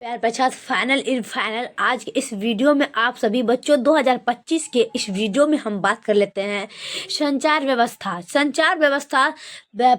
प्यार प्रसाद final in final आज के इस वीडियो में आप सभी बच्चों 2025 के इस वीडियो में हम बात कर लेते हैं संचार व्यवस्था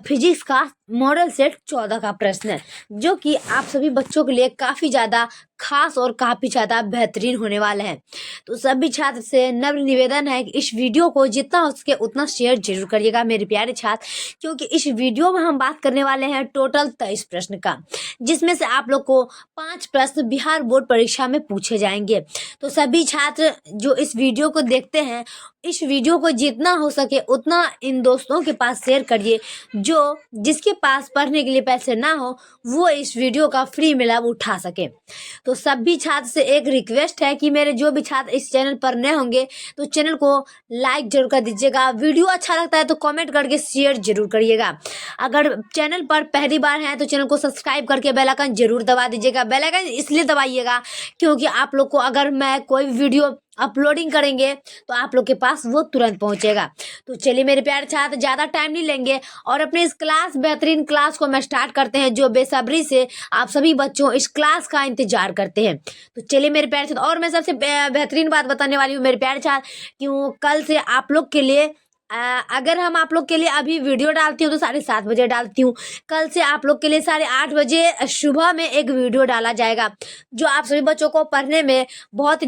फिजिक्स का मॉडल सेट 14 का प्रश्न है, जो कि आप सभी बच्चों के लिए काफ़ी ज़्यादा खास और काफ़ी ज़्यादा बेहतरीन होने वाले हैं। तो सभी छात्र से नम्र निवेदन है कि इस वीडियो को जितना हो सके उतना शेयर जरूर करिएगा मेरे प्यारे छात्र, क्योंकि इस वीडियो में हम बात करने वाले हैं टोटल 23 प्रश्न का, जिसमें से आप लोग को 5 प्रश्न बिहार बोर्ड परीक्षा में पूछे जाएंगे। तो सभी छात्र जो इस वीडियो को देखते हैं, इस वीडियो को जितना हो सके उतना इन दोस्तों के पास शेयर करिए। जो जिसके पास पढ़ने के लिए पैसे ना हो वो इस वीडियो का फ्री में लाभ उठा सके। तो सभी छात्र से एक रिक्वेस्ट है कि मेरे जो भी छात्र इस चैनल पर नए होंगे तो चैनल को लाइक जरूर कर दीजिएगा। वीडियो अच्छा लगता है तो कमेंट करके शेयर जरूर करिएगा। अगर चैनल पर पहली बार है तो चैनल को सब्सक्राइब करके बेल आइकन जरूर दबा दीजिएगा। बेल आइकन इसलिए दबाइएगा क्योंकि आप लोग को अगर मैं कोई वीडियो अपलोडिंग करेंगे तो आप लोग के पास वो तुरंत पहुंचेगा। तो चलिए मेरे प्यारे छात्र, ज़्यादा टाइम नहीं लेंगे और अपने इस बेहतरीन क्लास को मैं स्टार्ट करते हैं, जो बेसब्री से आप सभी बच्चों इस क्लास का इंतजार करते हैं। तो चलिए मेरे प्यारे छात्र, और मैं सबसे बेहतरीन बात बताने वाली हूँ मेरे प्यारे छात्र, क्यों कल से आप लोग के लिए अगर हम आप लोग के लिए अभी वीडियो डालती हूँ तो 7:30 बजे डालती हूँ। कल से आप लोग के लिए 8:30 बजे सुबह में एक वीडियो डाला जाएगा, जो आप सभी बच्चों को पढ़ने में बहुत ही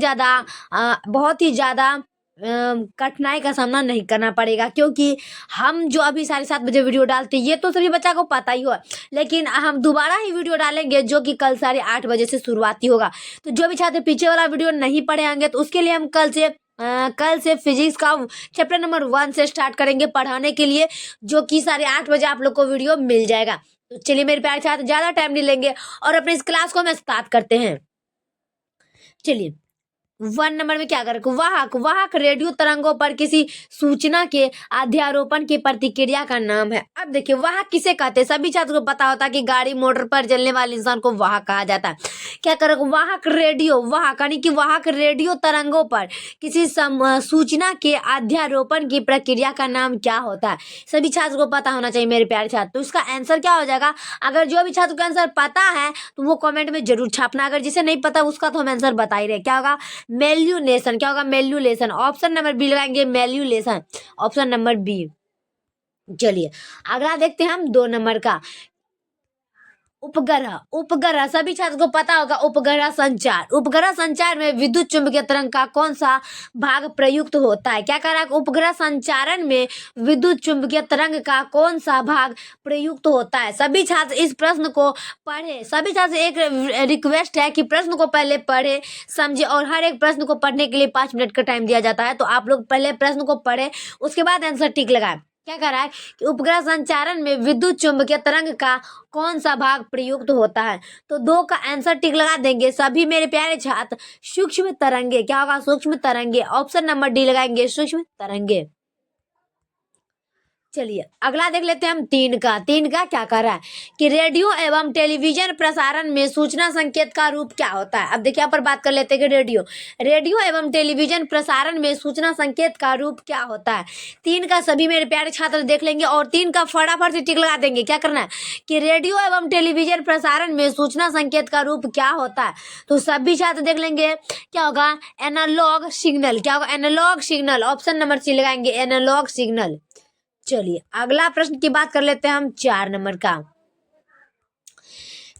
ज़्यादा कठिनाई का सामना नहीं करना पड़ेगा, क्योंकि हम जो अभी 7:30 बजे वीडियो डालते हैं ये तो सभी बच्चा को पता ही हो, लेकिन हम दोबारा ही वीडियो डालेंगे जो कि कल 8:30 बजे से शुरुआती होगा। तो जो भी छात्र पीछे वाला वीडियो नहीं पढ़े होंगे तो उसके लिए हम कल से फिजिक्स का चैप्टर नंबर 1 से स्टार्ट करेंगे पढ़ाने के लिए, जो कि 8:30 बजे आप लोग को वीडियो मिल जाएगा। तो चलिए मेरे प्यारे छात्र, ज़्यादा टाइम नहीं लेंगे और अपने इस क्लास को हम स्टार्ट करते हैं। चलिए 1 नंबर में क्या करें, वाहक रेडियो तरंगों पर किसी सूचना के अध्यारोपण की प्रतिक्रिया का नाम है। अब देखिए वाहक किसे कहते हैं, सभी छात्रों को पता होता है कि गाड़ी मोटर पर चलने वाले इंसान को वाहक कहा जाता है। क्या करें, वाहक यानी कि वाहक रेडियो तरंगों पर किसी सूचना के अध्यारोपण की प्रक्रिया का नाम क्या होता है। सभी छात्रों को पता होना चाहिए मेरे प्यारे छात्र। तो इसका आंसर क्या हो जाएगा, अगर जो भी छात्र को आंसर पता है तो वो कमेंट में जरूर छापना, अगर जिसे नहीं पता उसका तो हम आंसर बता ही रहे। क्या होगा, मेल्यूनेशन। क्या होगा, मेल्यूलेशन। ऑप्शन नंबर बी लगाएंगे, मेल्यूलेशन, ऑप्शन नंबर बी। चलिए अगला देखते हैं हम 2 नंबर का, उपग्रह सभी छात्र को पता होगा। उपग्रह संचार में विद्युत चुम्बकीय तरंग का कौन सा भाग प्रयुक्त होता है। क्या कह रहा है, उपग्रह संचारण में विद्युत चुम्बकीय तरंग का कौन सा भाग प्रयुक्त होता है। सभी छात्र इस प्रश्न को पढ़े। सभी छात्र से एक रिक्वेस्ट है कि प्रश्न को पहले पढ़े समझे, और हर एक प्रश्न को पढ़ने के लिए 5 मिनट का टाइम दिया जाता है। तो आप लोग पहले प्रश्न को पढ़े, उसके बाद आंसर टिक लगाए। क्या कह रहा है कि उपग्रह संचारण में विद्युत चुम्बकीय तरंग का कौन सा भाग प्रयुक्त होता है। तो 2 का आंसर टिक लगा देंगे सभी मेरे प्यारे छात्र। सूक्ष्म तरंगे। क्या होगा, सूक्ष्म तरंगे, ऑप्शन नंबर डी लगाएंगे, सूक्ष्म तरंगे। चलिए अगला देख लेते हैं हम 3 का क्या कर रहा है कि रेडियो एवं टेलीविजन प्रसारण में सूचना संकेत का रूप क्या होता है। अब देखिए यहाँ पर बात कर लेते हैं कि रेडियो एवं टेलीविजन प्रसारण में सूचना संकेत का रूप क्या होता है। 3 का सभी मेरे प्यारे छात्र देख लेंगे और 3 का फटाफट से टिक लगा देंगे। क्या करना है कि रेडियो एवं टेलीविजन प्रसारण में सूचना संकेत का रूप क्या होता है। तो सभी छात्र देख लेंगे क्या होगा, एनालॉग सिग्नल। क्या होगा, analogue signal, option number C लगाएंगे, एनालॉग सिग्नल। चलिए अगला प्रश्न की बात कर लेते हैं हम 4 नंबर का।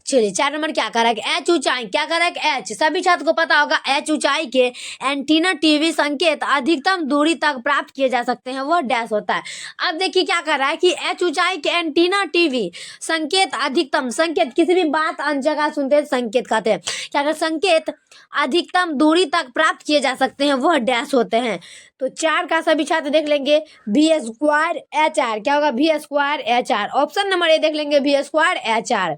चलिए 4 नंबर क्या कर रहा है कि एच ऊंचाई। क्या कर रहा है कि एच, सभी छात्र को पता होगा एच ऊंचाई के एंटीना टीवी संकेत अधिकतम दूरी तक प्राप्त किए जा सकते हैं, वह डैश होता है। अब देखिए क्या कर रहा है कि एच ऊंचाई के एंटीना टीवी संकेत अधिकतम, संकेत किसी भी बात अन्य जगह सुनते हैं संकेत कहते हैं। क्या कर, संकेत अधिकतम दूरी तक प्राप्त किए जा सकते हैं, वह डैश होते हैं। तो 4 का सभी छात्र देख लेंगे, V²HR। क्या होगा, V²HR, ऑप्शन नंबर ए देख लेंगे, V²HR।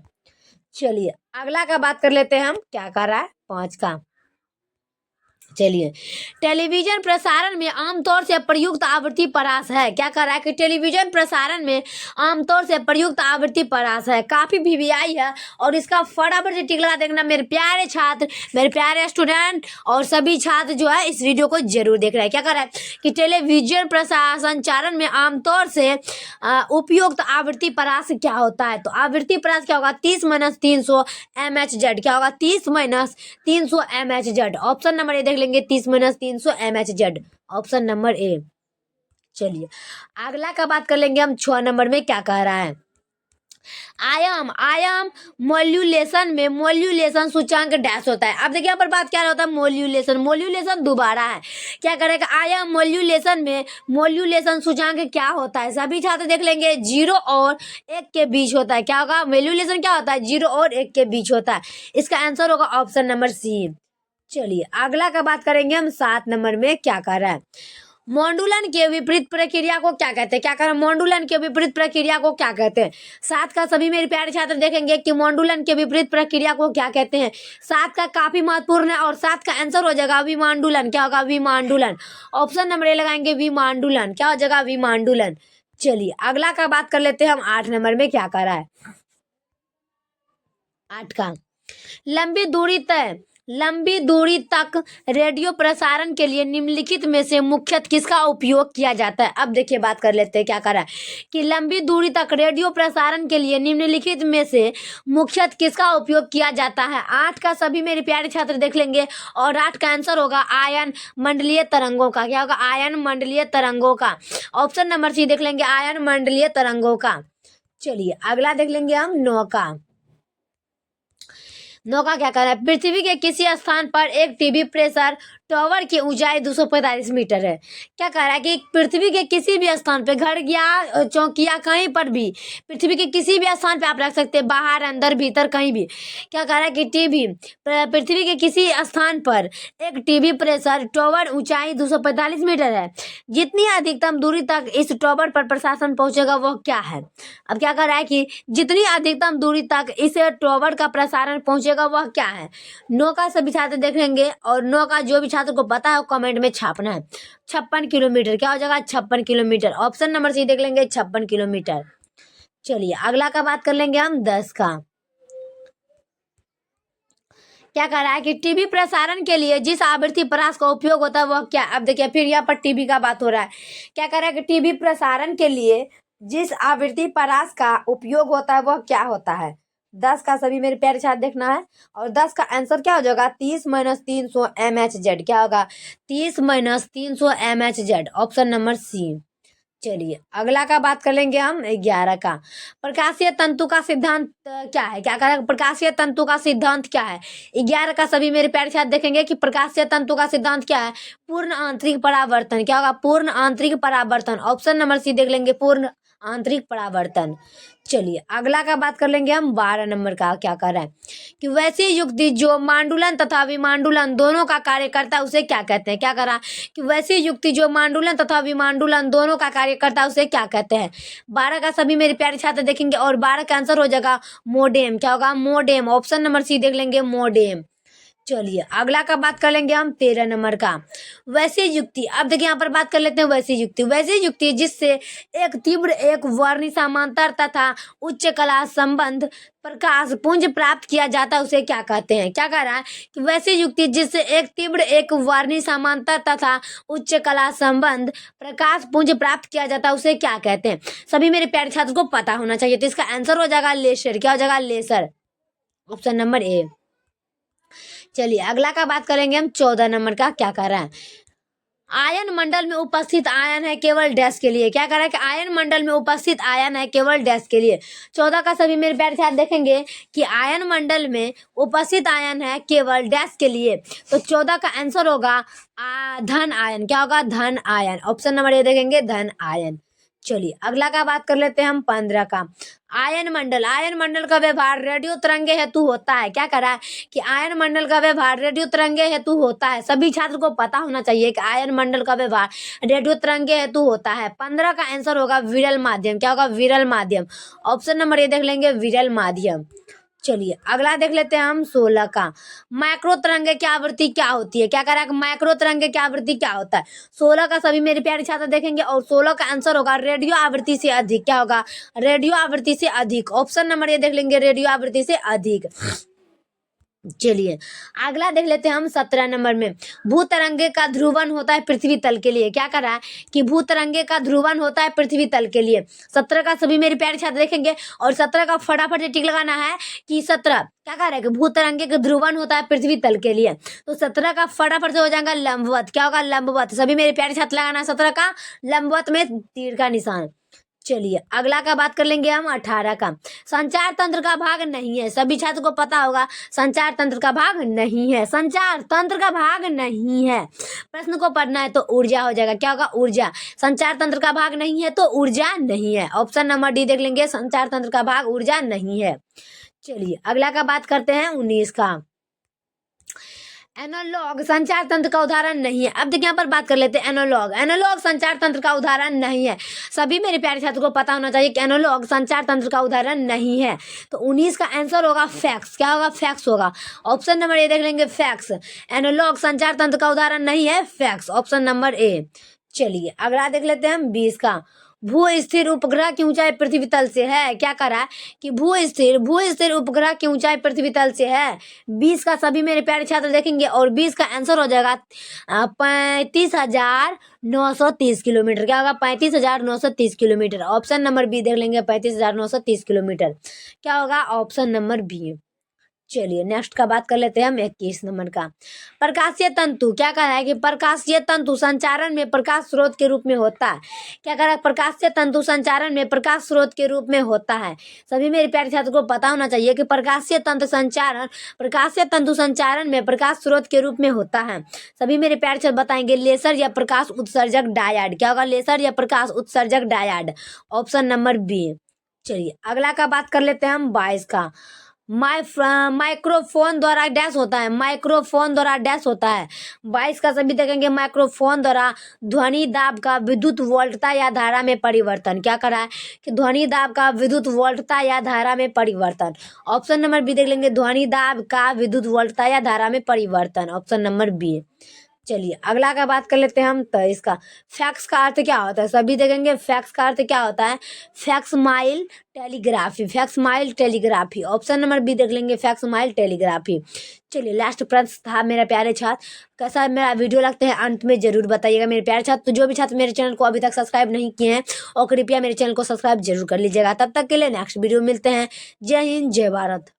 चलिए अगला का बात कर लेते हैं हम, क्या कर रहा है 5 का। चलिए, टेलीविजन प्रसारण में आमतौर से प्रयुक्त आवृत्ति परास है। क्या कर रहा है कि टेलीविजन प्रसारण में आमतौर से प्रयुक्त आवृत्ति परास है, काफी वीवीआई है। और इसका फटाफट से टिक लगा देखना मेरे प्यारे छात्र, मेरे प्यारे स्टूडेंट और सभी छात्र जो है इस वीडियो को जरूर देख रहे हैं। क्या कर रहा है कि टेलीविजन संचालन में आमतौर से उपयुक्त आवृत्ति परास क्या होता है। तो आवृत्ति परास क्या होगा, 30-300 MHz। क्या होगा, 30-300 MHz। ऑप्शन नंबर ए देख लेंगे, 30-300 MHz, ऑप्शन नंबर ए। चलिए अगला का बात कर लेंगे हम, 6 नंबर में क्या कह रहा है। आयाम मोल्यूलेशन में मोल्यूलेशन सूचांक डैश होता है। अब देखिए यहाँ पर बात क्या होता है, मोल्यूलेशन दोबारा है। क्या करेगा, आयाम मोल्यूलेशन में मोल्यूलेशन सूचांक क्या होता है। सभी छात्र देख लेंगे, 0 और 1 के बीच होता है। क्या होगा, मोल्यूलेशन क्या होता है, 0 और 1 के बीच होता है। इसका आंसर होगा ऑप्शन नंबर सी। चलिए अगला का बात करेंगे हम, 7 नंबर में क्या कर रहा है। मोंडुलन के विपरीत प्रक्रिया को क्या कहते हैं। क्या करें, मोंडुलन के विपरीत प्रक्रिया को क्या कहते हैं। 7 का सभी मेरे प्यारे छात्र देखेंगे कि मोंडुलन के विपरीत प्रक्रिया को क्या कहते हैं। 7 का काफी महत्वपूर्ण है और 7 का आंसर हो जाएगा विमांडुलन। क्या होगा, विमांडुलन, ऑप्शन नंबर ए लगाएंगे, विमांडुलन। क्या हो जाएगा, विमांडुलन। चलिए अगला का बात कर लेते हैं हम, 8 नंबर में क्या कर रहा है। 8 का, लंबी दूरी तक रेडियो प्रसारण के लिए निम्नलिखित में से मुख्यतः किसका उपयोग किया जाता है। अब देखिए बात कर लेते हैं, क्या कर रहा है कि लंबी दूरी तक रेडियो प्रसारण के लिए निम्नलिखित में से मुख्यतः किसका उपयोग किया जाता है। 8 का सभी मेरे प्यारे छात्र देख लेंगे और 8 का आंसर होगा आयन मंडलीय तरंगों का। क्या होगा, आयन मंडलीय तरंगों का, ऑप्शन नंबर सी देख लेंगे, आयन मंडलीय तरंगों का। चलिए अगला देख लेंगे हम, 9 का। नौका क्या कर रहा है, पृथ्वी के किसी स्थान पर एक टीवी प्रेशर टावर की ऊंचाई 245 मीटर है। क्या कह रहा है कि पृथ्वी के किसी भी स्थान पे, घर या चौकी या कहीं पर भी, पृथ्वी के किसी भी स्थान पे आप रख सकते हैं, बाहर अंदर भीतर कहीं भी। क्या कह रहा है कि पृथ्वी के किसी स्थान पर एक टीवी प्रेशर टावर ऊंचाई 245 मीटर है। जितनी अधिकतम दूरी तक इस टावर पर प्रशासन पहुंचेगा वह क्या है। अब क्या कह रहा है कि जितनी अधिकतम दूरी तक इस टावर का प्रसारण पहुंचेगा वह क्या है। 9 का सभी छात्र देखेंगे और 9 का जो भी छात्र को पता है वो कमेंट में छापना है। 56 किलोमीटर। क्या हो जाएगा, 56 किलोमीटर, ऑप्शन नंबर सी देख लेंगे, 56 किलोमीटर। चलिए अगला का बात कर लेंगे हम, 10 का। क्या कह रहा है कि टीवी प्रसारण के लिए जिस आवृत्ति परास का उपयोग होता है वह क्या। अब देखिए फिर यहाँ पर टीवी का बात हो रहा है। क्या कह रहा है कि टीवी प्रसारण के लिए जिस आवृत्ति परास का उपयोग होता है वह क्या होता है। 10 का सभी मेरे प्यारे छात्र देखना है और 10 का आंसर क्या हो जाएगा, 30-300 MHz। क्या होगा, 30-300 MHz, ऑप्शन नंबर सी। चलिए अगला का बात कर लेंगे हम, 11 का। प्रकाशीय तंतु का सिद्धांत क्या है। क्या कह रहा है, प्रकाशीय तंतु का सिद्धांत क्या है। 11 का सभी मेरे प्यारे छात्र देखेंगे कि प्रकाशीय तंतु का सिद्धांत क्या है, पूर्ण आंतरिक परावर्तन। क्या होगा, पूर्ण आंतरिक परावर्तन, ऑप्शन नंबर सी देख लेंगे, पूर्ण आंतरिक परावर्तन। चलिए अगला का बात कर लेंगे हम, 12 नंबर का। क्या कर रहा है कि वैसी युक्ति जो मांडुलन तथा विमांडुलन दोनों का कार्य करता है उसे क्या कहते हैं। क्या कर रहा है कि वैसी युक्ति जो मांडुलन तथा विमांडुलन दोनों का कार्य करता है उसे क्या कहते हैं। 12 का सभी मेरे प्यारे छात्र देखेंगे और 12 का आंसर हो जाएगा मोडेम। क्या होगा, मोडेम, ऑप्शन नंबर सी देख लेंगे, मोडेम। चलिए अगला का बात कर लेंगे हम, 13 नंबर का। वैसी युक्ति। अब देखिए यहाँ पर बात कर लेते हैं वैसी युक्ति जिससे एक तीव्र एक वर्णी समांतर तथा उच्च कला संबंध प्रकाश पुंज प्राप्त किया जाता है उसे क्या कहते हैं। क्या कह रहा है कि वैसी युक्ति जिससे एक तीव्र एक वर्णी समांतर तथा उच्च कला संबंध प्रकाश पुंज प्राप्त किया जाता है उसे क्या कहते हैं। सभी मेरे प्यारे छात्र को पता होना चाहिए। तो इसका आंसर हो जाएगा लेसर। क्या हो जाएगा, लेसर, ऑप्शन नंबर ए। चलिए अगला का बात करेंगे हम, 14 नंबर का। क्या कर रहा है, आयन मंडल में उपस्थित आयन है केवल डैश के लिए। क्या कर रहा है कि आयन मंडल में उपस्थित आयन है केवल डैश के लिए। 14 का सभी मेरे प्यारे छात्र देखेंगे कि आयन मंडल में उपस्थित आयन है केवल डैश के लिए। तो 14 का आंसर होगा धन आयन। क्या होगा, धन आयन, ऑप्शन नंबर ए देखेंगे, धन आयन। चलिए अगला का बात कर लेते हैं हम, 15 का। आयन मंडल का व्यवहार रेडियो तरंगे हेतु होता है। क्या करा है कि आयन मंडल का व्यवहार रेडियो तरंगे हेतु होता है। सभी छात्र को पता होना चाहिए कि आयन मंडल का व्यवहार रेडियो तरंगे हेतु होता है। 15 का आंसर होगा विरल माध्यम। क्या होगा, विरल माध्यम, ऑप्शन नंबर ए देख लेंगे, विरल माध्यम। चलिए अगला देख लेते हैं हम 16 का। माइक्रो तरंगे की आवृत्ति क्या होती है? क्या कह रहा है कि माइक्रो तरंगे की आवृत्ति क्या होता है? 16 का सभी मेरे प्यारे छात्र देखेंगे और 16 का आंसर होगा रेडियो आवृत्ति से अधिक। क्या होगा? रेडियो आवृत्ति से अधिक। ऑप्शन नंबर ये देख लेंगे, रेडियो आवृत्ति से अधिक। चलिए अगला देख लेते हैं हम 17 नंबर में। भूतरंगे का ध्रुवन होता है पृथ्वी तल के लिए। क्या कर रहा है कि भूतरंगे का ध्रुवन होता है पृथ्वी तल के लिए। 17 का सभी मेरे प्यारे छात्र देखेंगे और 17 का फटाफट से टिक लगाना है कि 17 क्या कह रहा है कि भूतरंगे का ध्रुवन होता है पृथ्वी तल के लिए। तो 17 का फटाफट से हो जाएगा लंबवत। क्या होगा? लंबवत। सभी मेरे प्यारे छात्र लगाना है 17 का लंबवत में तीर का निशान। चलिए अगला का बात कर लेंगे हम 18 का। संचार तंत्र का भाग नहीं है। सभी छात्र को पता होगा संचार तंत्र का भाग नहीं है। संचार तंत्र का भाग नहीं है। प्रश्न को पढ़ना है तो ऊर्जा हो जाएगा। क्या होगा? ऊर्जा। संचार तंत्र का भाग नहीं है तो ऊर्जा नहीं है। ऑप्शन नंबर डी देख लेंगे, संचार तंत्र का भाग ऊर्जा नहीं है। चलिए अगला का बात करते हैं 19 का। एनालॉग संचार तंत्र का उदाहरण नहीं है। अब देखिए यहाँ पर बात कर लेते हैं एनालॉग। एनालॉग संचार तंत्र का उदाहरण नहीं है। सभी मेरे प्यारे छात्रों को पता होना चाहिए कि एनालॉग संचार तंत्र का उदाहरण नहीं है। तो 19 का आंसर होगा फैक्स। क्या होगा? फैक्स होगा। ऑप्शन नंबर ए देख लेंगे, फैक्स। एनालॉग संचार तंत्र का उदाहरण नहीं है, फैक्स। Option number A. चलिए अगला देख लेते हैं हम 20 का। भू स्थिर उपग्रह की ऊंचाई पृथ्वी तल से है। क्या करा है कि भू स्थिर उपग्रह की ऊंचाई पृथ्वी तल से है। 20 का सभी मेरे प्यारे छात्र देखेंगे और 20 का आंसर हो जाएगा 35,930 किलोमीटर। क्या होगा? 35,930 किलोमीटर। ऑप्शन नंबर बी देख लेंगे, 35,930 किलोमीटर। क्या होगा? Option number B. चलिए नेक्स्ट का बात कर लेते हैं हम 21 नंबर का। प्रकाशीय तंतु। क्या कह रहा है कि प्रकाशीय तंतु संचारण में प्रकाश स्रोत के रूप में होता है। क्या कह रहा है? प्रकाशीय तंतु संचारण में प्रकाश स्रोत के रूप में होता है। सभी मेरे प्यारे छात्रों को पता होना चाहिए कि प्रकाशीय तंतु संचारण में प्रकाश स्रोत के रूप में होता है। सभी मेरे प्यारे छात्र बताएंगे लेसर या प्रकाश उत्सर्जक डायोड। क्या होगा? लेसर या प्रकाश उत्सर्जक डायोड। Option number B. चलिए अगला का बात कर लेते हैं हम 22 का। माइक्रोफोन द्वारा डैश होता है। माइक्रोफोन द्वारा डैश होता है। 22 का सभी देखेंगे माइक्रोफोन द्वारा ध्वनि दाब का विद्युत वोल्टता या धारा में परिवर्तन। क्या कर रहा है कि ध्वनि दाब का विद्युत वोल्टता या धारा में परिवर्तन। ऑप्शन नंबर बी देख लेंगे, ध्वनि दाब का विद्युत वोल्टता या धारा में परिवर्तन। Option number B. चलिए अगला का बात कर लेते हैं हम 23 का। फैक्स का अर्थ क्या होता है? सभी देखेंगे फैक्स का अर्थ क्या होता है। Facsimile telegraphy. Facsimile telegraphy. Option number B देख लेंगे, फैक्स माइल टेलीग्राफी। चलिए लास्ट प्रश्न था मेरा प्यारे छात्र, कैसा मेरा वीडियो लगता है अंत में जरूर बताइएगा मेरे प्यारे छात्र। तो जो भी छात्र मेरे चैनल को अभी तक सब्सक्राइब नहीं किए हैं और कृपया मेरे चैनल को सब्सक्राइब जरूर कर लीजिएगा। तब तक के लिए नेक्स्ट वीडियो मिलते हैं। जय हिंद, जय भारत।